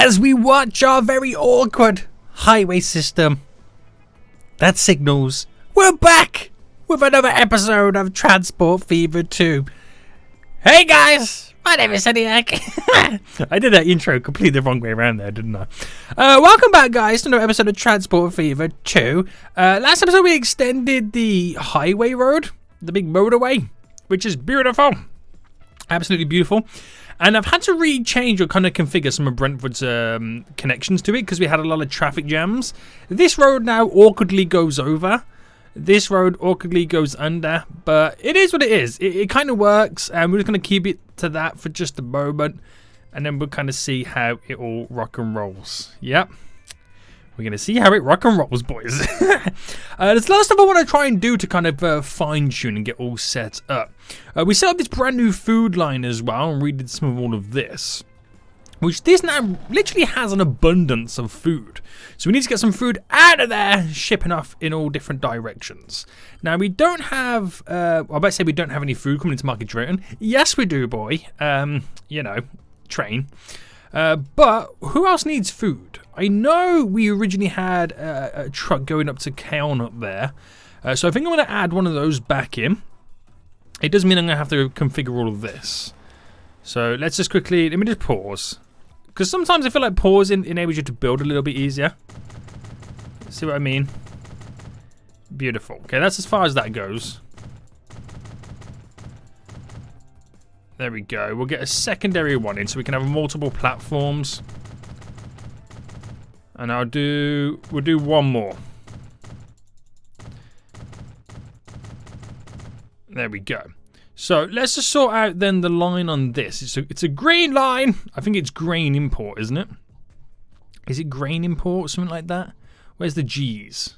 as we watch our very awkward highway system that signals we're back with another episode of Transport Fever 2. Hey guys, my name is ENIAC. I did that intro completely the wrong way around there, didn't I? Welcome back, guys, to another episode of Transport Fever 2. Last episode we extended the highway road, the big motorway, which is beautiful. Absolutely beautiful. And I've had to re-change or kind of configure some of Brentford's connections to it because we had a lot of traffic jams. This road now awkwardly goes over. This road awkwardly goes under. But it is what it is. It kind of works. And we're just going to keep it to that for just a moment. And then we'll kind of see how it all rock and rolls. Yep. We're going to see how it rock and rolls, boys. There's a lot of stuff I want to try and do to kind of fine-tune and get all set up. We set up this brand new food line as well and redid some of all of this. Which this now literally has an abundance of food. So we need to get some food out of there, shipping off in all different directions. Now we don't have, I better say we don't have any food coming into Market Drayton. Yes we do, boy. You know, train. But who else needs food? I know we originally had a truck going up to Cairn up there. So I think I'm going to add one of those back in. It does mean I'm going to have to configure all of this. So let's just quickly, let me just pause. Because sometimes I feel like pausing enables you to build a little bit easier. See what I mean? Beautiful. Okay, that's as far as that goes. There we go. We'll get a secondary one in so we can have multiple platforms. And we'll do one more. There we go. So let's just sort out then the line on this. It's a grain line. I think it's grain import, isn't it? Is it grain import or something like that? Where's the G's?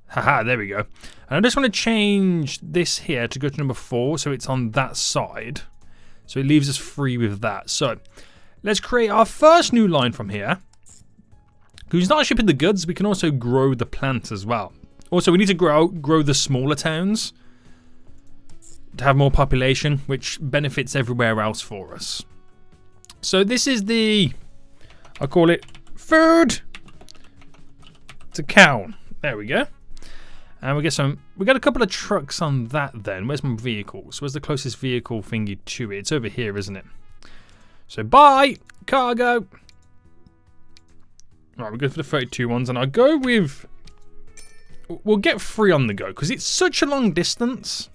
Haha, there we go. And I just want to change this here to go to number 4 so it's on that side. So it leaves us free with that. So let's create our first new line from here. Because we start shipping the goods, we can also grow the plant as well. Also, we need to grow the smaller towns to have more population, which benefits everywhere else for us. So this is I call it food to cow. There we go. And we got a couple of trucks on that then. Where's my vehicles? Where's the closest vehicle thingy to it? It's over here, isn't it? So buy cargo. Right, we'll go for the 32 ones, and I'll go with... We'll get 3 on the go, because it's such a long distance.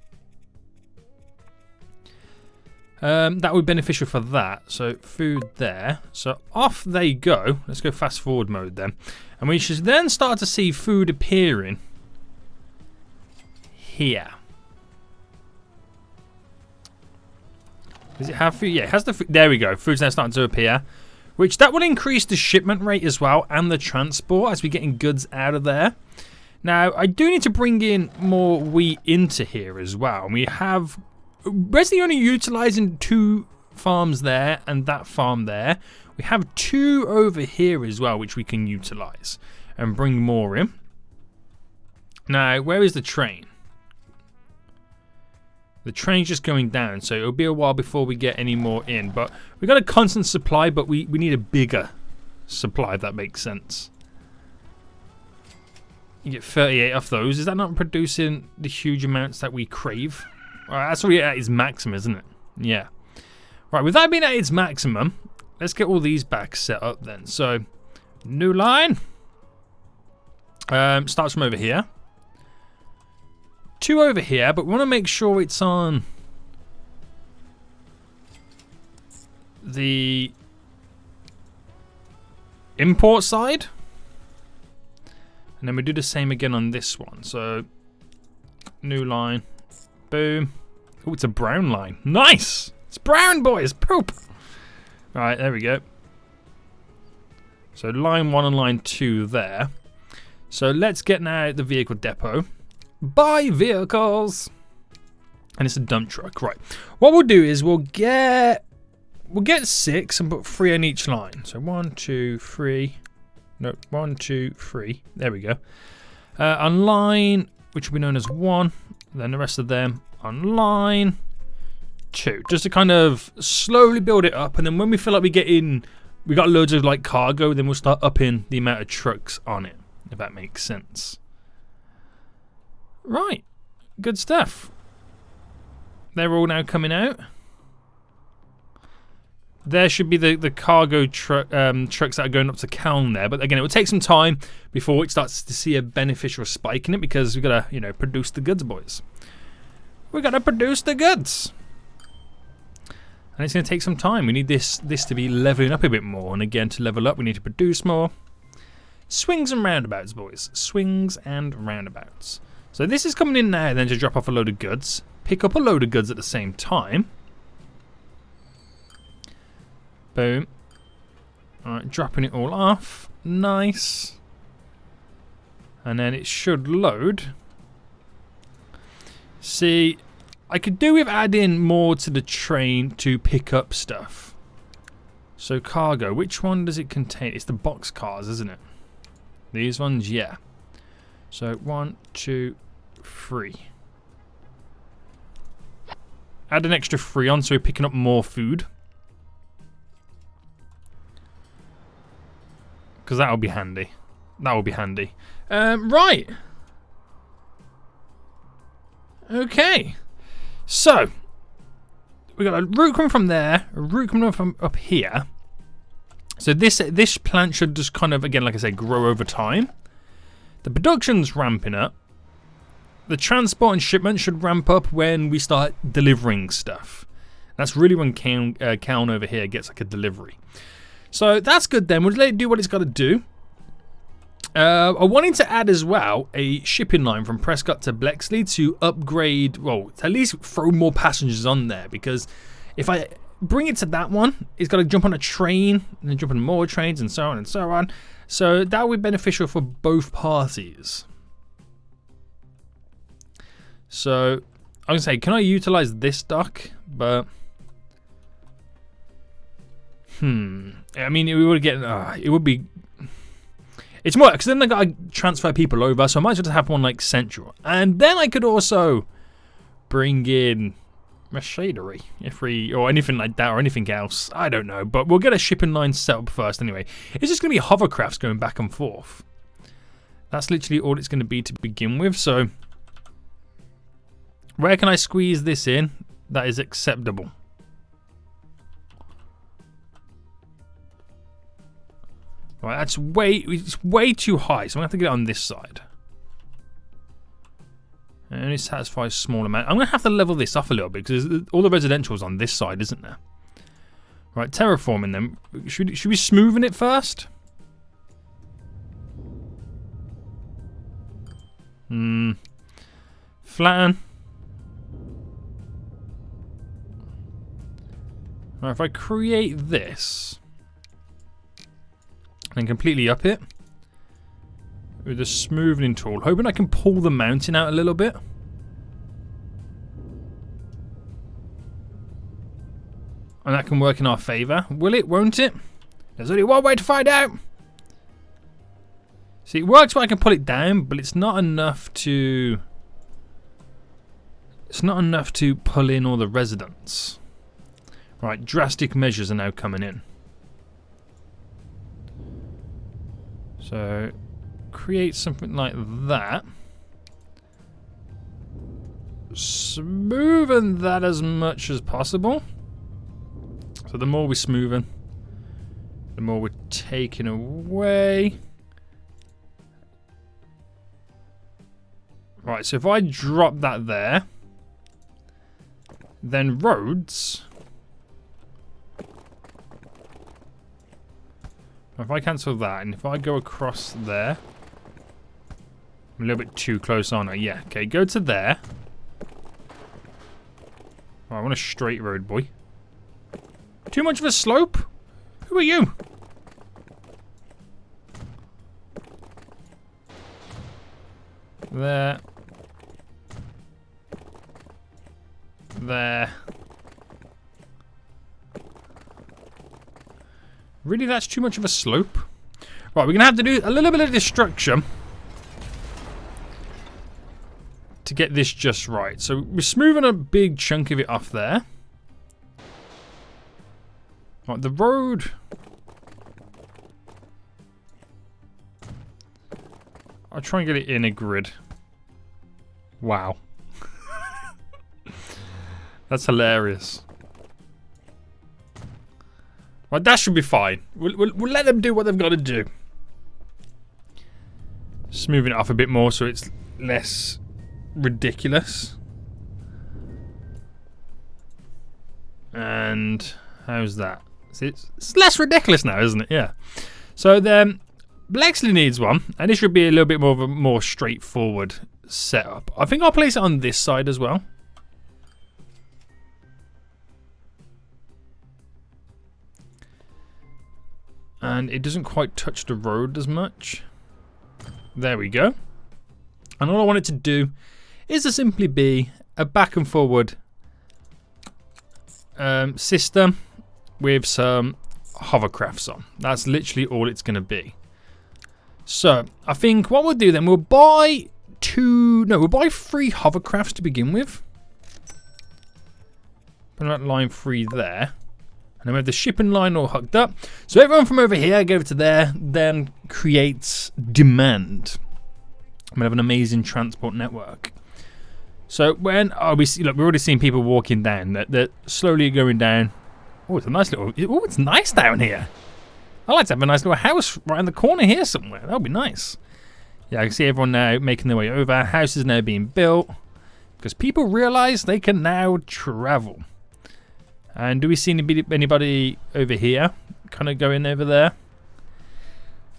That would be beneficial for that. So, food there. So, off they go. Let's go fast forward mode then. And we should then start to see food appearing here. Does it have food? Yeah, it has the food. There we go. Food's now starting to appear. Which that will increase the shipment rate as well and the transport as we're getting goods out of there. Now, I do need to bring in more wheat into here as well. And we have... Basically only utilising 2 farms there and that farm there. We have 2 over here as well which we can utilise and bring more in. Now, where is the train? The train's just going down, so it'll be a while before we get any more in. But we've got a constant supply, but we need a bigger supply, if that makes sense. You get 38 off those. Is that not producing the huge amounts that we crave? Alright, that's already at its maximum, isn't it? Yeah. Right, with that being at its maximum, let's get all these back set up then. So, new line. Starts from over here. 2 over here, but we want to make sure it's on the import side. And then we do the same again on this one. So, new line. Boom. Oh, it's a brown line. Nice! It's brown, boys. Poop! Alright, there we go. So, line 1 and line 2 there. So, let's get now the vehicle depot. Buy vehicles. And it's a dump truck. Right. What we'll do is we'll get 6 and put 3 on each line. So 1, 2, 3. No, 1, 2, 3. There we go. On line, which will be known as 1. Then the rest of them on line 2. Just to kind of slowly build it up. And then when we feel like we're getting we got loads of like cargo, then we'll start upping the amount of trucks on it, if that makes sense. Right, good stuff. They're all now coming out. There should be the cargo trucks that are going up to Calne there, but again, it will take some time before it starts to see a beneficial spike in it, because we've got to, produce the goods, boys. We've got to produce the goods. And it's going to take some time. We need this to be leveling up a bit more. And again, to level up, we need to produce more. Swings and roundabouts, boys. Swings and roundabouts. So this is coming in now then to drop off a load of goods. Pick up a load of goods at the same time. Boom. Alright, dropping it all off. Nice. And then it should load. See, I could do with adding more to the train to pick up stuff. So cargo, which one does it contain? It's the box cars, isn't it? These ones, yeah. So 1, 2, 3. Add an extra 3 on so we're picking up more food. Because that'll be handy. That will be handy. Right. Okay. So, we got a route coming from there, a route coming from up here. So this plant should just kind of, again, like I say, grow over time. The production's ramping up. The transport and shipment should ramp up when we start delivering stuff. That's really when Calne over here gets like a delivery. So that's good then. We'll let it do what it's got to do. I wanted to add as well a shipping line from Prescott to Bexley to upgrade, well, to at least throw more passengers on there, because if I bring it to that one, it's got to jump on a train and then jump on more trains and so on and so on. So that would be beneficial for both parties. So I'm going to say, can I utilize this dock? But I mean, it would get, it would be. It's more, because then I got to transfer people over, so I might as well just have one like central. And then I could also bring in machinery, or anything like that, or anything else. I don't know, but we'll get a shipping line set up first anyway. It's just going to be hovercrafts going back and forth. That's literally all it's going to be to begin with, so where can I squeeze this in that is acceptable? Right, it's way too high, so I'm going to have to get it on this side. It only satisfies a small amount. I'm going to have to level this off a little bit, because all the residential's on this side, isn't there? Right, terraforming them. Should we smoothen it first? Flatten. Right, if I create this and completely up it with a smoothing tool, hoping I can pull the mountain out a little bit. And that can work in our favour. Will it? Won't it? There's only one way to find out. See, it works when I can pull it down, but it's not enough to. It's not enough to pull in all the residents. Right, drastic measures are now coming in. So, create something like that. Smoothen that as much as possible. So the more we smoothen, the more we're taking away. Right, so if I drop that there, then roads. If I cancel that, and if I go across there, I'm a little bit too close, aren't I? Yeah, okay, go to there. Oh, I want a straight road, boy. Too much of a slope? Who are you? There. There. Really, that's too much of a slope? Right, we're going to have to do a little bit of destruction to get this just right. So we're smoothing a big chunk of it off there. Right, the road I'll try and get it in a grid. Wow. That's hilarious. Well, that should be fine. We'll let them do what they've got to do. Smoothing it off a bit more so it's less ridiculous. And how's that? It's less ridiculous now, isn't it? Yeah. So then Blexley needs one, and this should be a little bit more of a more straightforward setup. I think I'll place it on this side as well. And it doesn't quite touch the road as much. There we go. And all I want it to do is to simply be a back and forward system with some hovercrafts on. That's literally all it's going to be. So I think what we'll do then, we'll buy we'll buy 3 hovercrafts to begin with. Put that line 3 there. And then we have the shipping line all hooked up. So everyone from over here, go over to there, then creates demand. We have an amazing transport network. So when we see, look, we're already seeing people walking down. They're slowly going down. Oh, it's a nice little. Oh, it's nice down here. I like to have a nice little house right in the corner here somewhere. That would be nice. Yeah, I can see everyone now making their way over. House is now being built because people realize they can now travel. And do we see anybody over here? Kind of going over there.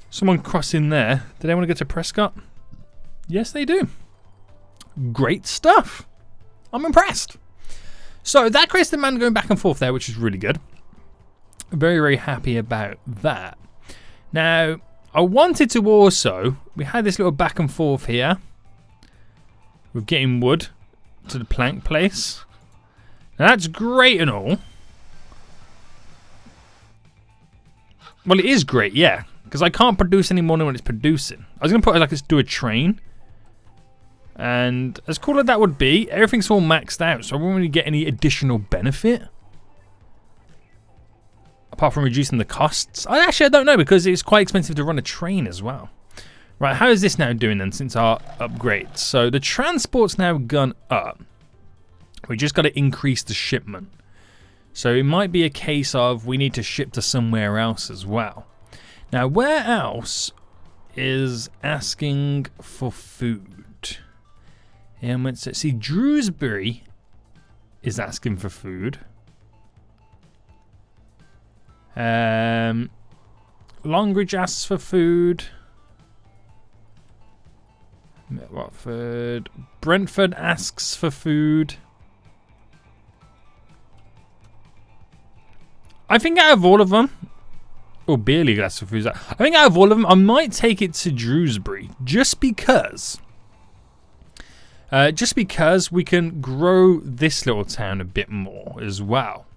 Someone crossing there. Do they want to go to Prescott? Yes, they do. Great stuff. I'm impressed. So that creates the man going back and forth there, which is really good. Very, very happy about that. Now, I wanted to also... We had this little back and forth here. With getting wood to the plank place. Now that's great and all. Well, it is great, yeah. Because I can't produce any more than when it's producing. I was going to put it like let's do a train. And as cool as that would be, everything's all maxed out. So I won't really get any additional benefit. Apart from reducing the costs. I don't know because it's quite expensive to run a train as well. Right, how is this now doing then since our upgrade? So the transport's now gone up. We just got to increase the shipment. So it might be a case of we need to ship to somewhere else as well. Now, where else is asking for food? And let's see, Drewsbury is asking for food. Longridge asks for food. Watford. Brentford asks for food. I think out of all of them, or barely asks for food. I think out of all of them, I might take it to Drewsbury just because. Just because we can grow this little town a bit more as well.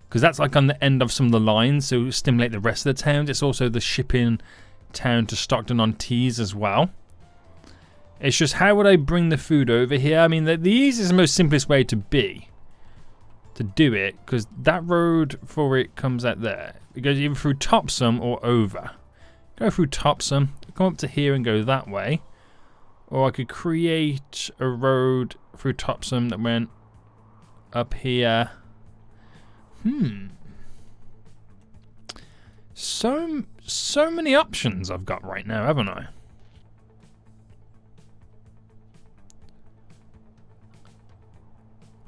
Because that's like on the end of some of the lines, so stimulate the rest of the towns. It's also the shipping town to Stockton-on-Tees as well. It's just how would I bring the food over here? I mean, the easiest and most simplest way to do it, because that road for it comes out there. It goes either through Topsam or over. Go through Topsam, come up to here and go that way. Or I could create a road through Topsam that went up here. So many options I've got right now, haven't I?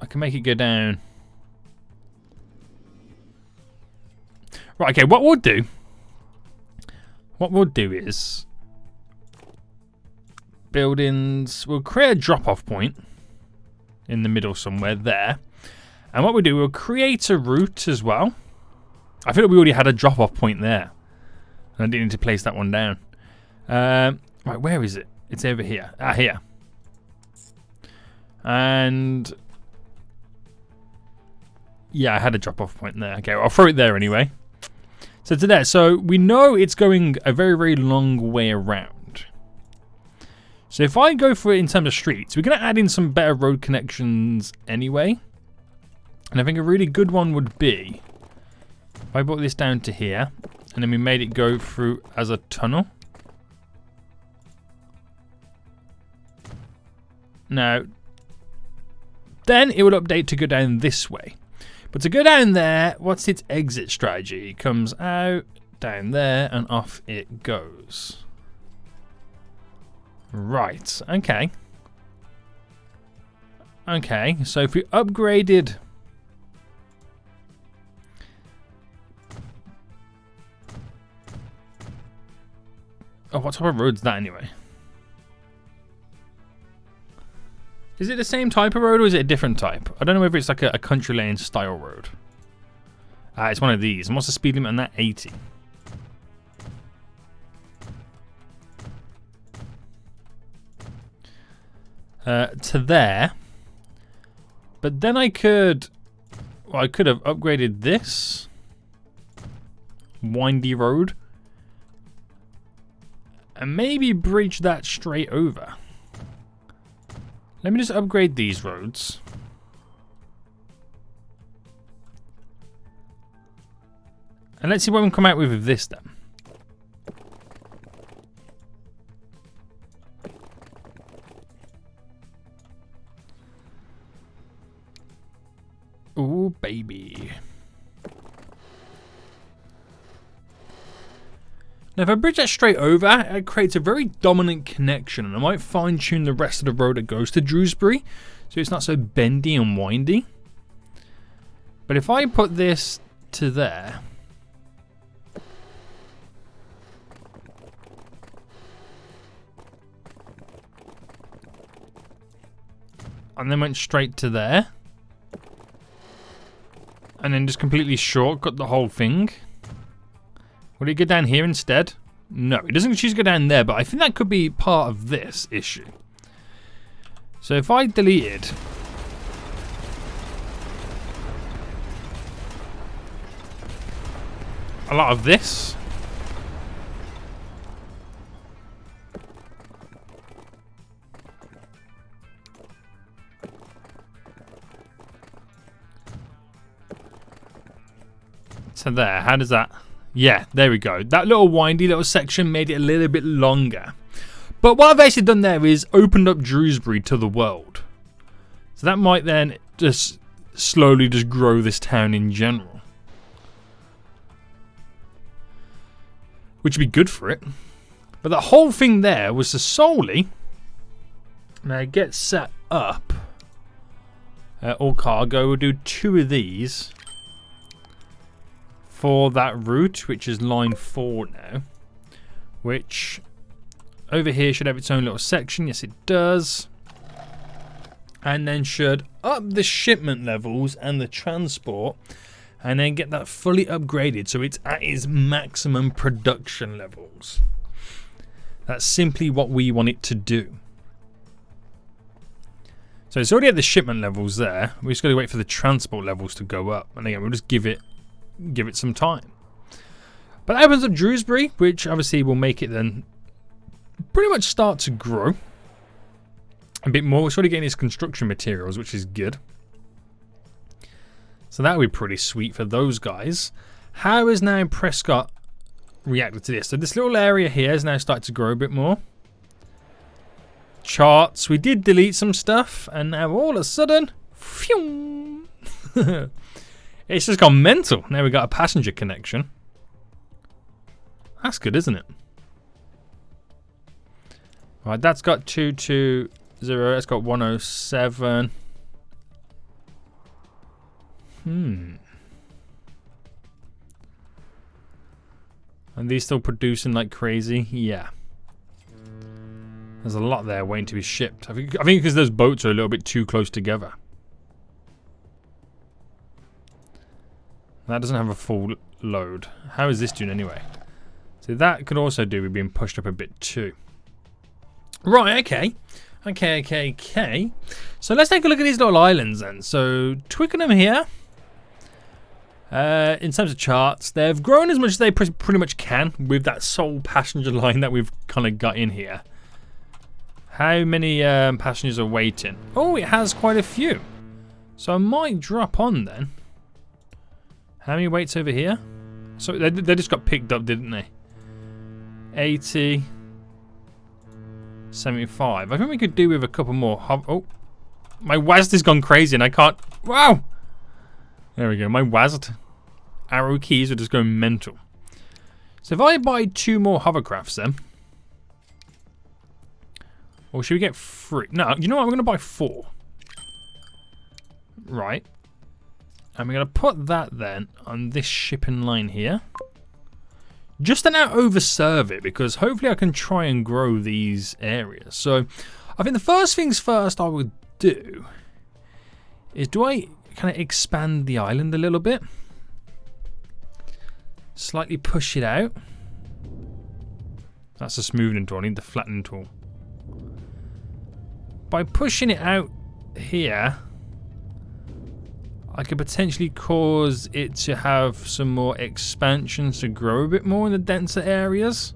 I can make it go down. Right, okay, what we'll do is buildings, we'll create a drop-off point in the middle somewhere there. And what we'll do, we'll create a route as well. I feel like we already had a drop-off point there. And I didn't need to place that one down. Right, where is it? It's over here. Ah, here. And yeah, I had a drop-off point there. Okay, well, I'll throw it there anyway. So to there. So we know it's going a very, very long way around. So if I go for it in terms of streets, we're going to add in some better road connections anyway. And I think a really good one would be if I brought this down to here and then we made it go through as a tunnel. Now, then it will update to go down this way. But to go down there, what's its exit strategy? It comes out, down there, and off it goes. Right, okay. Okay, so if we upgraded... Oh, what type of road's that anyway? Is it the same type of road or is it a different type? I don't know whether it's like a country lane style road. It's one of these. And what's the speed limit on that? 80. To there. But then I could... Well, I could have upgraded this. Windy road. And maybe bridge that straight over. Let me just upgrade these roads. And let's see what we can come out with this then. Ooh, baby. Now if I bridge that straight over, it creates a very dominant connection, and I might fine tune the rest of the road that goes to Dewsbury so it's not so bendy and windy. But if I put this to there, and then went straight to there, and then just completely shortcut the whole thing. Would it go down here instead? No, it doesn't choose to go down there, but I think that could be part of this issue. So if I deleted a lot of this, to there, how does that... Yeah, there we go. That little windy little section made it a little bit longer. But what I've actually done there is opened up Dewsbury to the world. So that might then just slowly just grow this town in general. Which would be good for it. But the whole thing there was to solely get set up. All cargo, we'll do 2 of these. For that route, which is line 4 now, which over here should have its own little section. Yes, it does. And then should up the shipment levels and the transport, and then get that fully upgraded so it's at its maximum production levels. That's simply what we want it to do. So it's already at the shipment levels there. We just got to wait for the transport levels to go up, and again we'll just give it some time. But that opens up Dewsbury, which obviously will make it then pretty much start to grow a bit more. We're sort of getting these construction materials, which is good. So that would be pretty sweet for those guys. How is now Prescott reacted to this? So this little area here is now starting to grow a bit more. Charts. We did delete some stuff, and now all of a sudden, phew, it's just gone mental. Now we got a passenger connection. That's good, isn't it? Right, that's got 220. That's got 107. And these still producing like crazy? Yeah. There's a lot there waiting to be shipped. I think because those boats are a little bit too close together. That doesn't have a full load. How is this doing anyway? So that could also do with being pushed up a bit too. Right, okay. Okay. So let's take a look at these little islands then. So Twickenham here. In terms of charts, they've grown as much as they pretty much can with that sole passenger line that we've kind of got in here. How many passengers are waiting? Oh, it has quite a few. So I might drop on then. How many waits over here? So they just got picked up, didn't they? 80. 75. I think we could do with a couple more. Oh, my WASD has gone crazy and I can't. Wow! There we go. My WASD arrow keys are just going mental. So if I buy 2 more hovercrafts then. Or should we get 3? No, you know what? I'm going to buy 4. Right. And we're going to put that then on this shipping line here. Just to now overserve it, because hopefully I can try and grow these areas. So I think the first things first I would do is, do I kind of expand the island a little bit? Slightly push it out. That's a smoothing tool. I need the flattening tool. By pushing it out here, I could potentially cause it to have some more expansions to grow a bit more in the denser areas.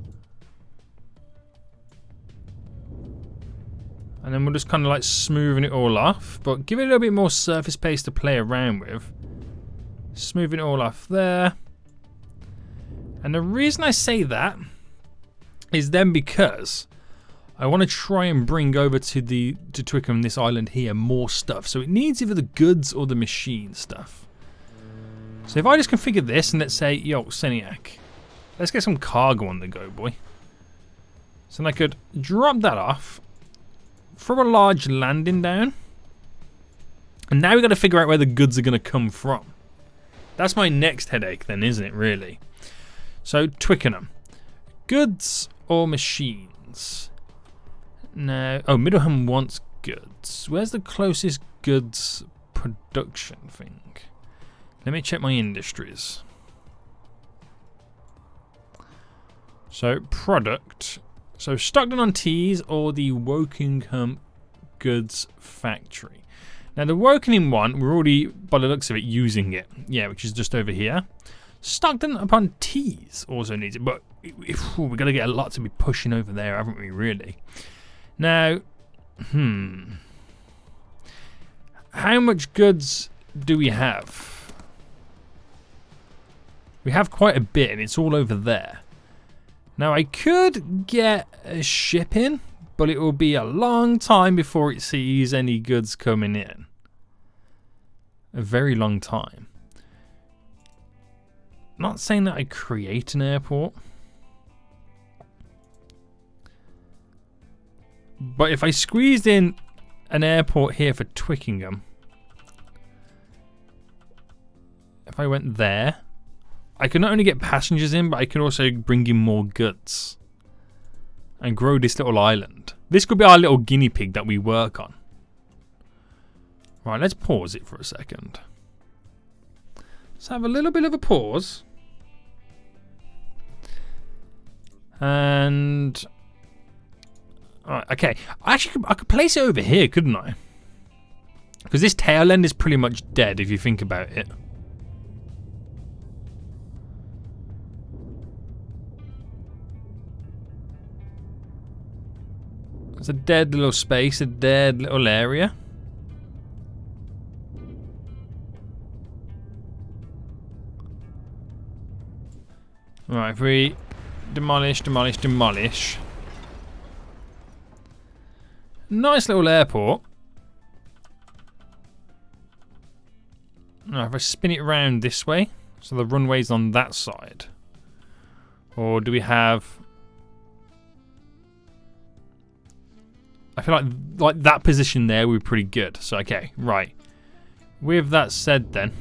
And then we'll just kind of like smoothing it all off, but give it a little bit more surface space to play around with. Smoothing it all off there. And the reason I say that is then because I want to try and bring over to Twickenham, this island here, more stuff. So it needs either the goods or the machine stuff. So if I just configure this and let's say, yo, Seniac, let's get some cargo on the go, boy. So then I could drop that off, throw a large landing down, and now we've got to figure out where the goods are going to come from. That's my next headache then, isn't it, really? So Twickenham, goods or machines? No. Oh, Middleham wants goods. Where's the closest goods production thing? Let me check my industries. So, product. So, Stockton-on-Tees or the Wokingham Goods Factory. Now, the Wokingham one, we're already, by the looks of it, using it. Yeah, which is just over here. Stockton-upon-Tees also needs it, but we've got to get a lot to be pushing over there, haven't we, really? Now, how much goods do we have? We have quite a bit, and it's all over there. Now, I could get a ship in, but it will be a long time before it sees any goods coming in. A very long time. Not saying that I create an airport. But if I squeezed in an airport here for Twickenham, if I went there, I could not only get passengers in, but I could also bring in more goods and grow this little island. This could be our little guinea pig that we work on. Right, let's pause it for a second. Let's have a little bit of a pause. And alright, okay. Actually, I could place it over here, couldn't I? Because this tail end is pretty much dead if you think about it. It's a dead little space, a dead little area. Right, if we demolish, demolish, demolish. Nice little airport. Now, if I spin it around this way, so the runway's on that side. Or do we have... I feel like that position there would be pretty good. So, okay, right. With that said then...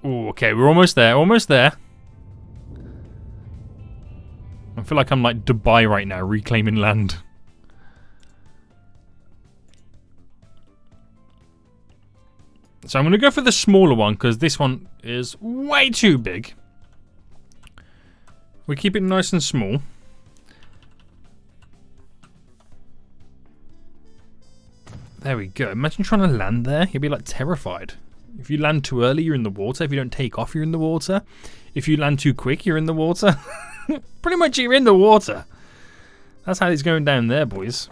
Oh, okay, we're almost there, almost there. I feel like I'm like Dubai right now, reclaiming land. So I'm going to go for the smaller one, because this one is way too big. We keep it nice and small. There we go. Imagine trying to land there. You'd be like terrified. If you land too early, you're in the water. If you don't take off, you're in the water. If you land too quick, you're in the water. Pretty much you're in the water. That's how it's going down there, boys.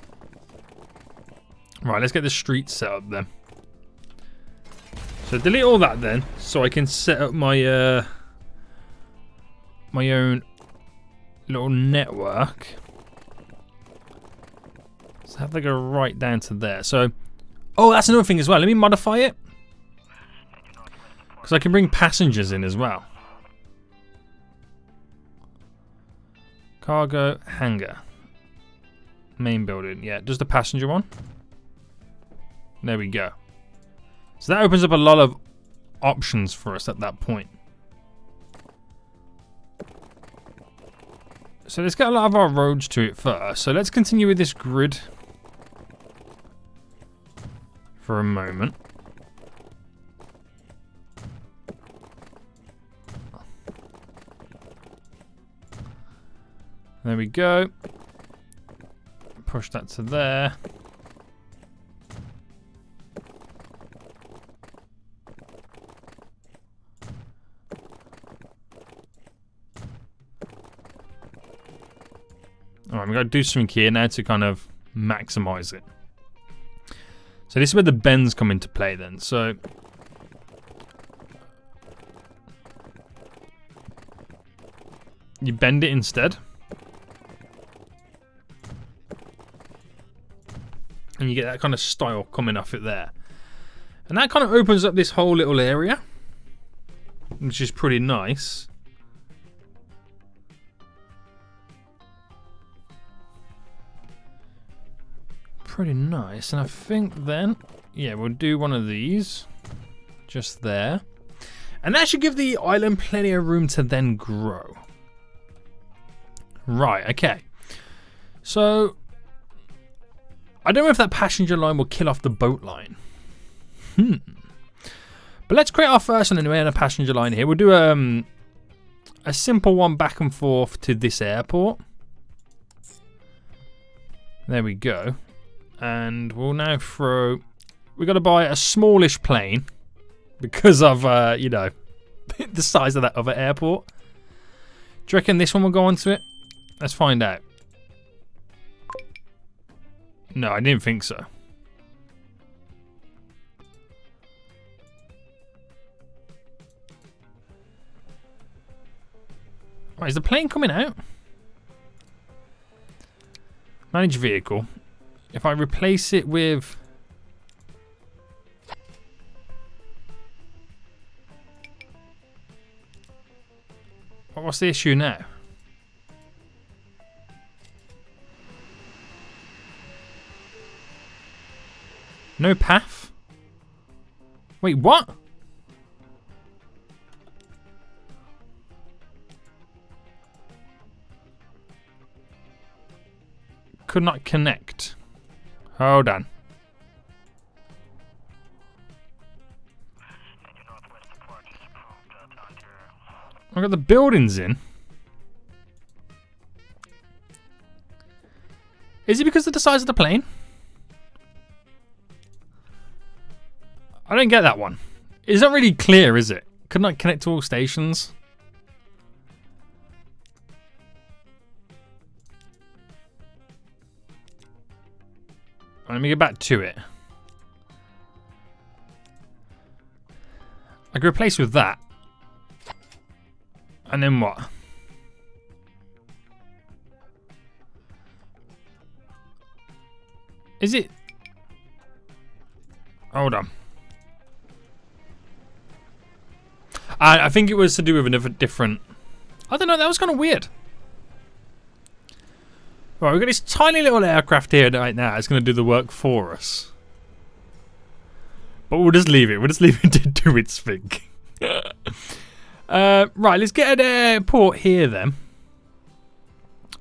Right, let's get the street set up then. So delete all that then, so I can set up my my own little network. So have to go right down to there. So, oh, that's another thing as well. Let me modify it, because I can bring passengers in as well. Cargo hangar, main building. Yeah, just the passenger one. There we go. So that opens up a lot of options for us at that point. So let's get a lot of our roads to it first. So let's continue with this grid for a moment. There we go. Push that to there. Alright, we've got to do something here now to kind of maximize it. So this is where the bends come into play then. So you bend it instead. And you get that kind of style coming off it there. And that kind of opens up this whole little area, which is pretty nice. Pretty nice. And I think then, yeah, we'll do one of these just there. And that should give the island plenty of room to then grow. Right, okay. So I don't know if that passenger line will kill off the boat line. But let's create our first one anyway, and a passenger line here. We'll do a simple one back and forth to this airport. There we go. And we'll now throw... We've got to buy a smallish plane because of, you know, the size of that other airport. Do you reckon this one will go onto it? Let's find out. No, I didn't think so. Right, is the plane coming out? Manage vehicle. If I replace it with... What's the issue now? No path? Wait, what? Could not connect. Hold on. I've got the buildings in. Is it because of the size of the plane? I don't get that one. It's not really clear, is it? Could not connect to all stations. Let me get back to it. I could replace with that. And then what? Is it? Hold on. I think it was to do with another different... I don't know, that was kind of weird. Right, we've got this tiny little aircraft here right now. It's going to do the work for us. But we'll just leave it. We'll just leave it to do its thing. Right, let's get an airport here then.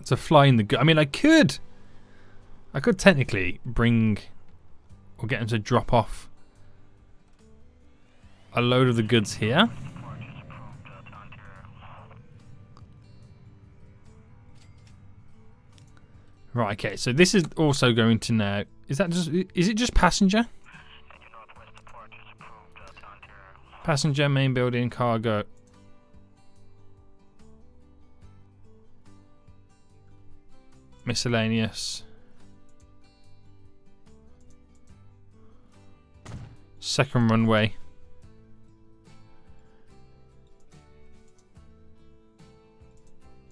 To fly in the... I mean, I could technically bring... Or get them to drop off a load of the goods here. Right, okay, so this is also going to now... Is it just passenger? Passenger, main building, cargo. Miscellaneous. Second runway.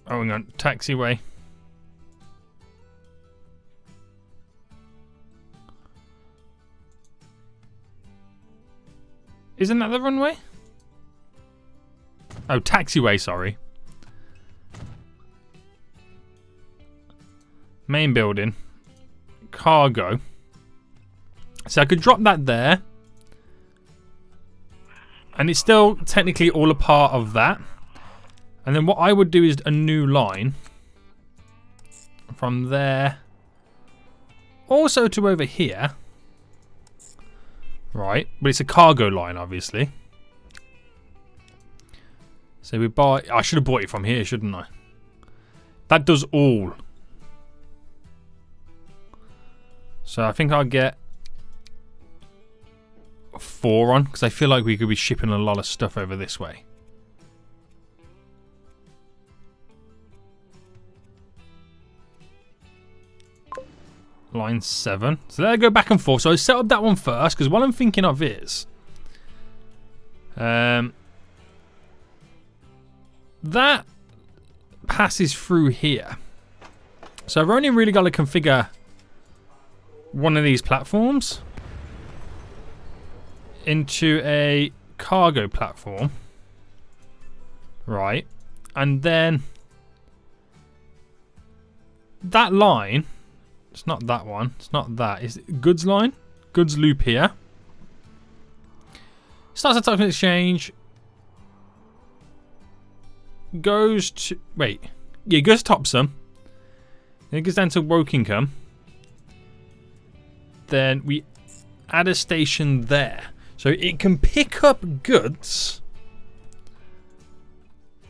Oh, hang on. Taxiway. Isn't that the runway? Oh, taxiway, sorry. Main building. Cargo. So I could drop that there. And it's still technically all a part of that. And then what I would do is a new line. From there. Also to over here. Right. But it's a cargo line, obviously. So we buy... I should have bought it from here, shouldn't I? That does all. So I think I'll get 4 on. Because I feel like we could be shipping a lot of stuff over this way. Line 7. So let it go back and forth. So I set up that one first. Because what I'm thinking of is... that passes through here. So I've only really got to configure one of these platforms into a cargo platform. Right. And then that line, it's not that one, it's not that, it's goods line, goods loop here. Starts at Token Exchange. Goes to... wait. Yeah, goes to Topsum. Then it goes down to Wokingham. Then we add a station there. So it can pick up goods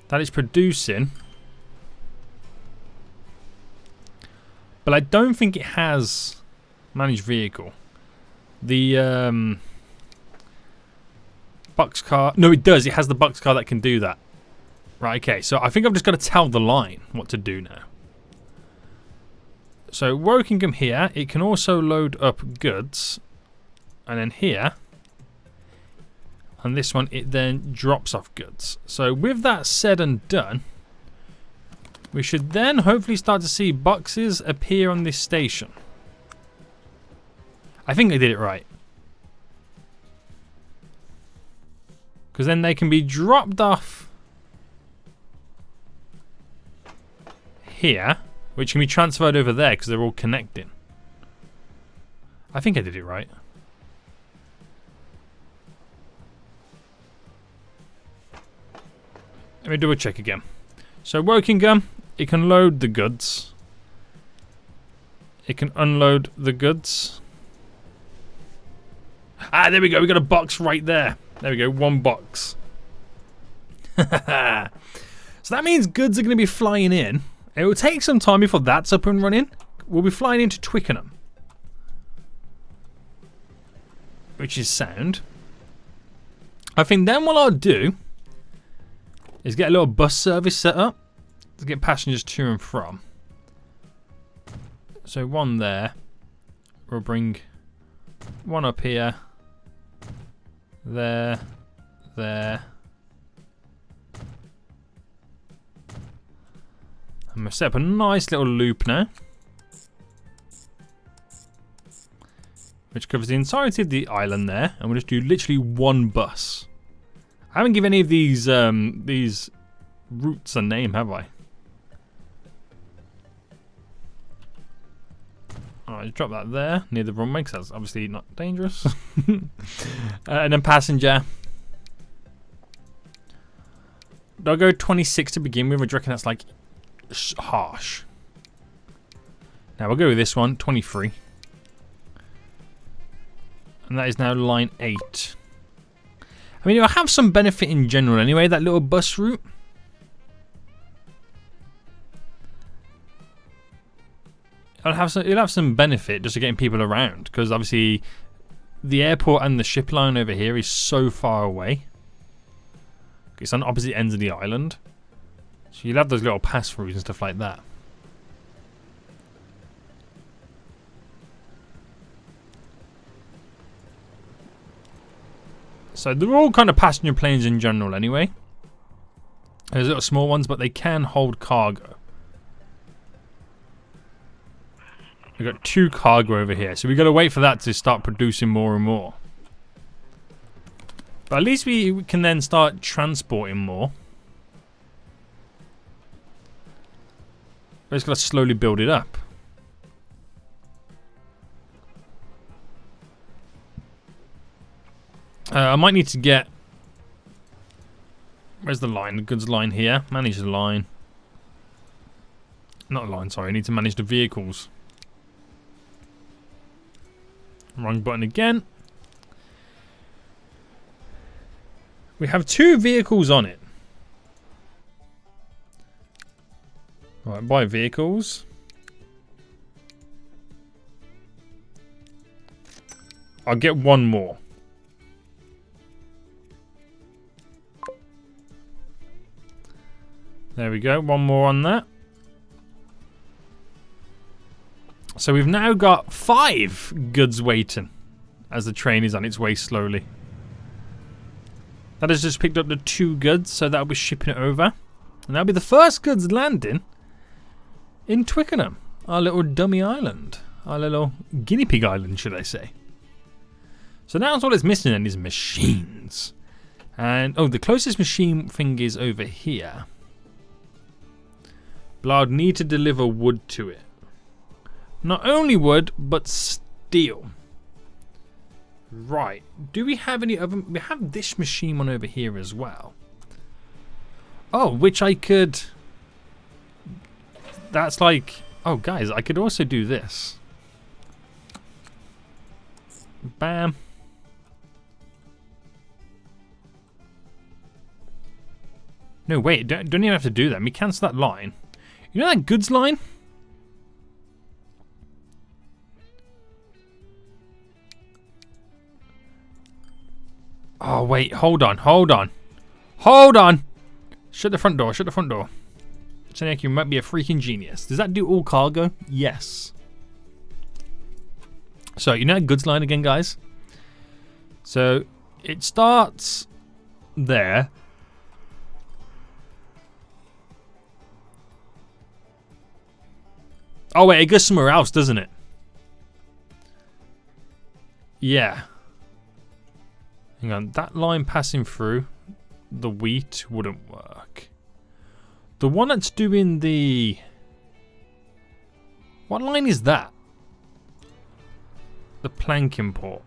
that it's producing. But I don't think it has managed vehicle. The boxcar... no, it does. It has the boxcar that can do that. Right, okay, so I think I've just got to tell the line what to do now. So, Wokingham here, it can also load up goods. And then here, on this one, it then drops off goods. So, with that said and done, we should then hopefully start to see boxes appear on this station. I think I did it right. Because then they can be dropped off here, which can be transferred over there because they're all connecting. I think I did it right. Let me double check again. So Wokingham, it can load the goods. It can unload the goods. Ah, there we go. We got a box right there. There we go. 1 box. So that means goods are going to be flying in. It will take some time before that's up and running. We'll be flying into Twickenham, which is sound. I think then what I'll do is get a little bus service set up to get passengers to and from. So 1 there. We'll bring 1 up here. There. There. I'm going to set up a nice little loop now, which covers the entirety of the island there, and we'll just do literally 1 bus. I haven't given any of these routes a name, have I? Alright, drop that there near the runway because that's obviously not dangerous. And then passenger. I'll go 26 to begin with. I reckon that's like harsh. Now we'll go with this one, 23. And that is now line 8. I mean, it'll have some benefit in general anyway, that little bus route. It'll have some benefit just to getting people around, because obviously the airport and the ship line over here is so far away. It's on opposite ends of the island. So you'll have those little pass-throughs and stuff like that. So they're all kind of passenger planes in general anyway. There's little small ones, but they can hold cargo. We've got 2 cargo over here, so we've got to wait for that to start producing more and more. But at least we can then start transporting more. We're just got to slowly build it up. I might need to get... Where's the line? The goods line here. Manage the line. Not the line, sorry. I need to manage the vehicles. Wrong button again. We have 2 vehicles on it. Right, buy vehicles. I'll get 1 more. There we go, 1 more on that. So we've now got 5 goods waiting as the train is on its way slowly. That has just picked up the 2 goods, so that'll be shipping it over. And that'll be the first goods landing in Twickenham, our little dummy island. Our little guinea pig island, should I say. So now all it's missing then is machines. And, oh, the closest machine thing is over here. But I'd need to deliver wood to it. Not only wood, but steel. Right. Do we have any other... We have this machine one over here as well. Oh, which I could... That's like... Oh, guys, I could also do this. Bam. No, wait. Don't even have to do that. Let me cancel that line. You know that goods line? Oh, wait. Hold on. Hold on. Hold on. Shut the front door. Shut the front door. Senek, you might be a freaking genius. Does that do all cargo? Yes. So, you know that goods line again, guys? So, it starts there. Oh, wait. It goes somewhere else, doesn't it? Yeah. Hang on. That line passing through the wheat wouldn't work. The one that's doing the... What line is that? The plank import.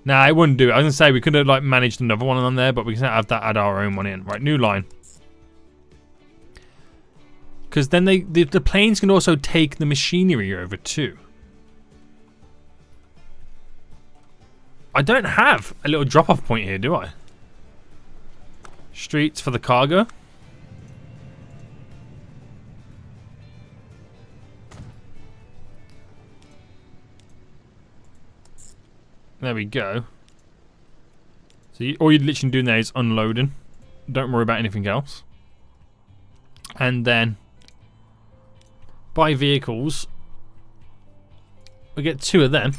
Nah, I wouldn't do it. I was going to say we could have like managed another one on there, but we can have that add our own one in. Right, new line. Because then the planes can also take the machinery over too. I don't have a little drop-off point here, do I? Streets for the cargo. There we go. So all you're literally doing there is unloading. Don't worry about anything else. And then buy vehicles. We get 2 of them.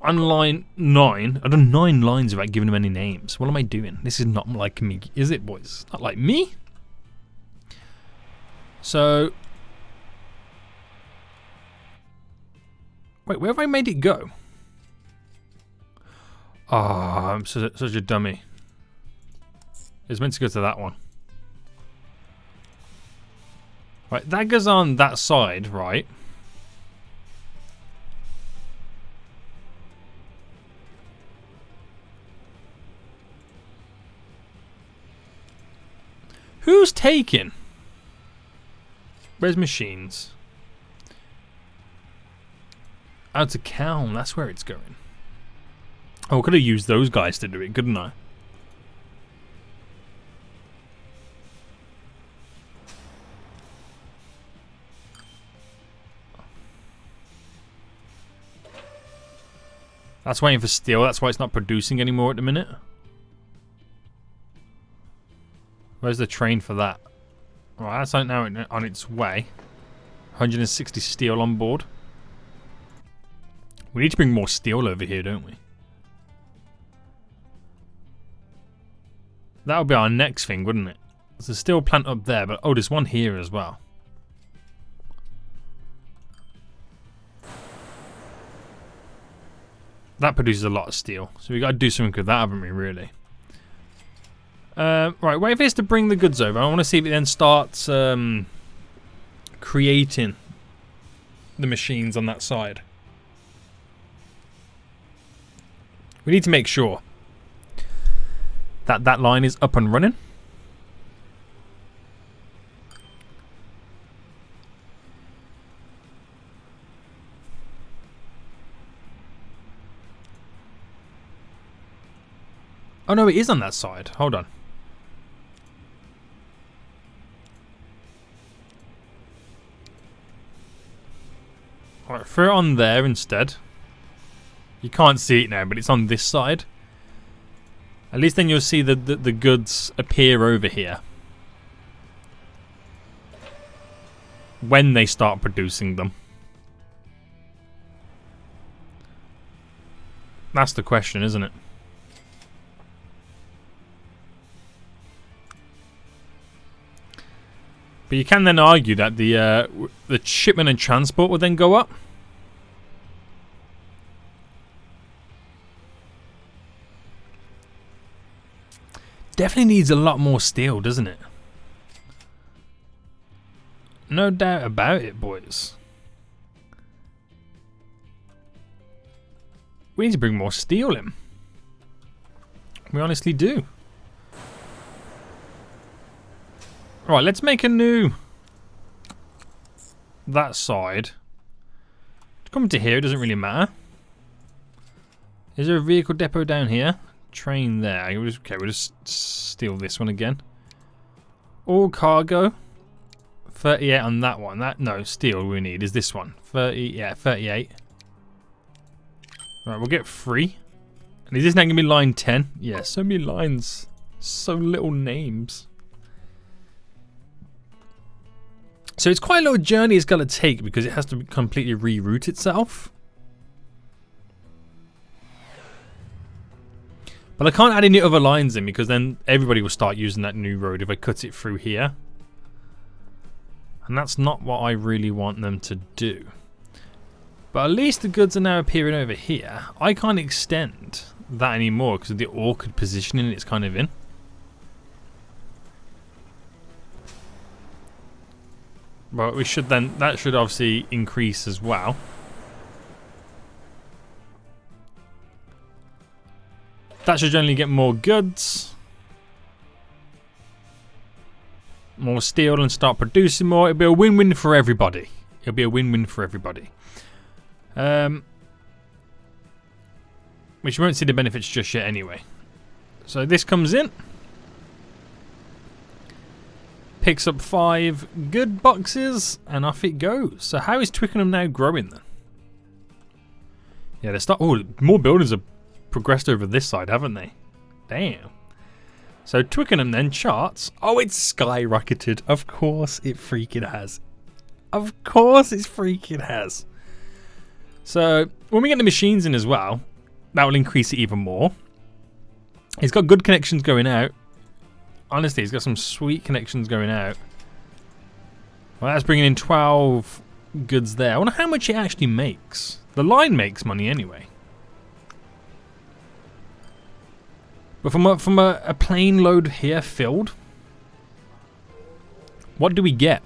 On line 9. I've done 9 lines without giving them any names. What am I doing? This is not like me, is it, boys? Not like me. So... Wait, where have I made it go? Ah, I'm such a dummy. It's meant to go to that one. Right, that goes on that side, right? Who's taking? Where's machines? Out to Calm, that's where it's going. Oh, I could have used those guys to do it, couldn't I? That's waiting for steel, that's why it's not producing anymore at the minute. Where's the train for that? Alright, that's now on its way. 160 steel on board. We need to bring more steel over here, don't we? That would be our next thing, wouldn't it? There's a steel plant up there, but oh, there's one here as well. That produces a lot of steel, so we got to do something with that, haven't we, really? Right, wait for this to bring the goods over. I want to see if it then starts creating the machines on that side. We need to make sure that that line is up and running. Oh no, it is on that side. Hold on. Alright, throw it on there instead. You can't see it now, but it's on this side. At least then you'll see the goods appear over here when they start producing them. That's the question, isn't it? But you can then argue that the shipment and transport will then go up. Definitely needs a lot more steel, doesn't it? No doubt about it, boys. We need to bring more steel in. We honestly do. Right, let's make a new... that side. Come to here, it doesn't really matter. Is there a vehicle depot down here? Train there. Okay, we'll just steal this one again. All cargo. 38 on that one. No, steel we need is this one. 38. Right, we'll get 3. And is this now going to be line 10? Yeah, so many lines. So little names. So it's quite a little journey it's got to take because it has to completely reroute itself. But I can't add any other lines in because then everybody will start using that new road if I cut it through here. And that's not what I really want them to do. But at least the goods are now appearing over here. I can't extend that anymore because of the awkward positioning it's kind of in. But we should then, that should obviously increase as well. That should generally get more goods. More steel and start producing more. It'll be a win-win for everybody. It'll be a win-win for everybody. Which you won't see the benefits just yet anyway. So this comes in. Picks up 5 good boxes and off it goes. So how is Twickenham now growing then? Yeah, they start. Oh, more buildings have progressed over this side, haven't they? Damn. So Twickenham then charts. Oh, it's skyrocketed. Of course it freaking has. Of course it freaking has. So when we get the machines in as well, that will increase it even more. It's got good connections going out. Honestly, it's got some sweet connections going out. Well, that's bringing in 12 goods there. I wonder how much it actually makes. The line makes money anyway. But from a plane load here filled, what do we get?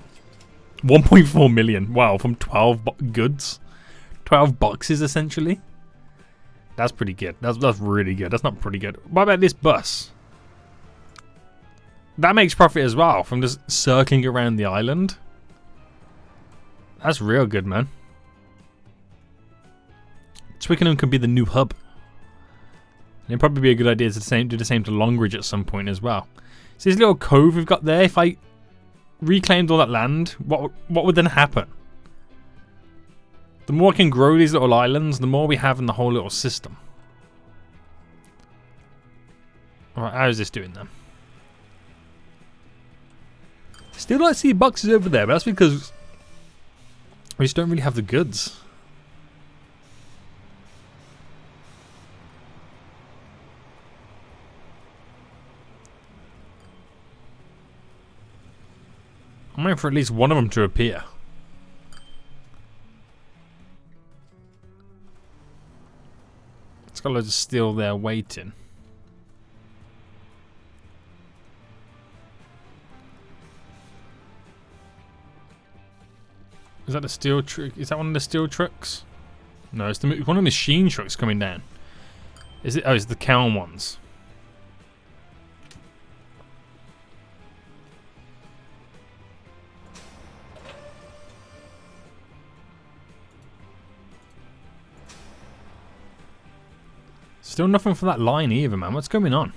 1.4 million. Wow, from 12 goods. 12 boxes, essentially. That's pretty good. That's really good. That's not pretty good. What about this bus? That makes profit as well from just circling around the island. That's real good, man. Twickenham could be the new hub. And it'd probably be a good idea to do the same to Longridge at some point as well. So this little cove we've got there, if I reclaimed all that land, what would then happen? The more I can grow these little islands, the more we have in the whole little system. Alright, how is this doing then? Still don't see boxes over there, but that's because we just don't really have the goods. I'm waiting for at least one of them to appear. It's got loads of steel there waiting. Is that the steel truck? Is that one of the steel trucks? No, it's one of the machine trucks coming down. Is it? Oh, it's the Kelm ones. Still nothing for that line either, man. What's going on?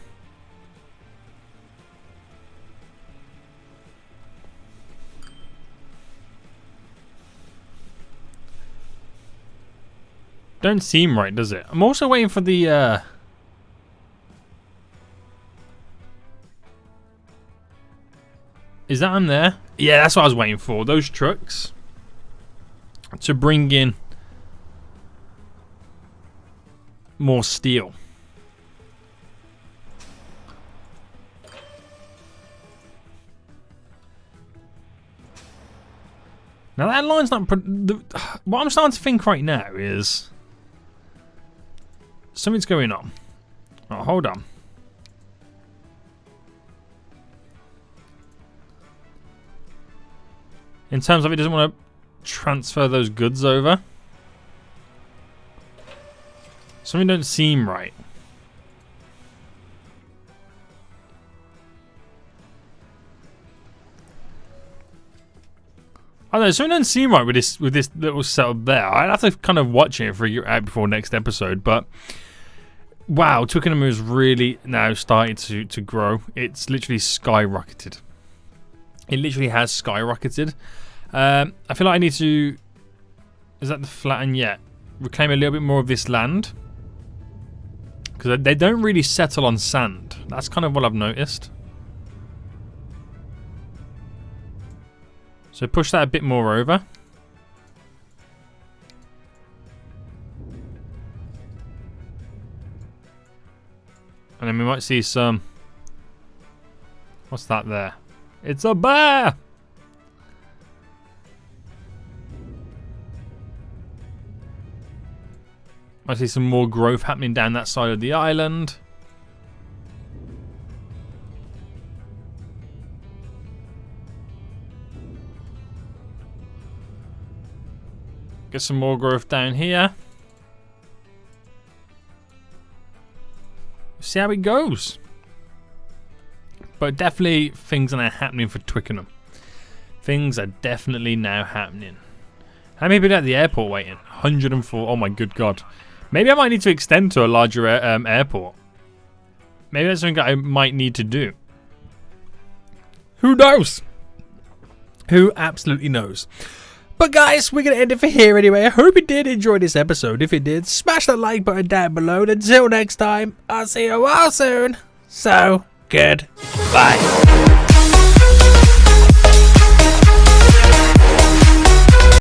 Don't seem right, does it? I'm also waiting for the Is that on there? Yeah, that's what I was waiting for. Those trucks to bring in more steel. Now that line's not. What I'm starting to think right now is something's going on. Oh, hold on. In terms of it doesn't want to transfer those goods over. Something don't seem right. I don't know, something doesn't seem right with this little setup there. I'd have to kind of watch it and figure it out before next episode, but wow, Twickenham is really now starting to grow. It's literally skyrocketed. It literally has skyrocketed. I feel like I need to... Is that the flatten yet? Reclaim a little bit more of this land. Because they don't really settle on sand. That's kind of what I've noticed. So push that a bit more over. And then we might see some... What's that there? It's a bear! I see some more growth happening down that side of the island. Get some more growth down here. See how it goes. But definitely things are now happening for Twickenham. Things are definitely now happening. How many people at the airport waiting? 104. Oh my good god. Maybe I might need to extend to a larger airport. Maybe that's something that I might need to do. Who knows? Who absolutely knows? But guys, we're going to end it for here anyway. I hope you did enjoy this episode. If you did, smash that like button down below. And until next time, I'll see you all soon. So, goodbye.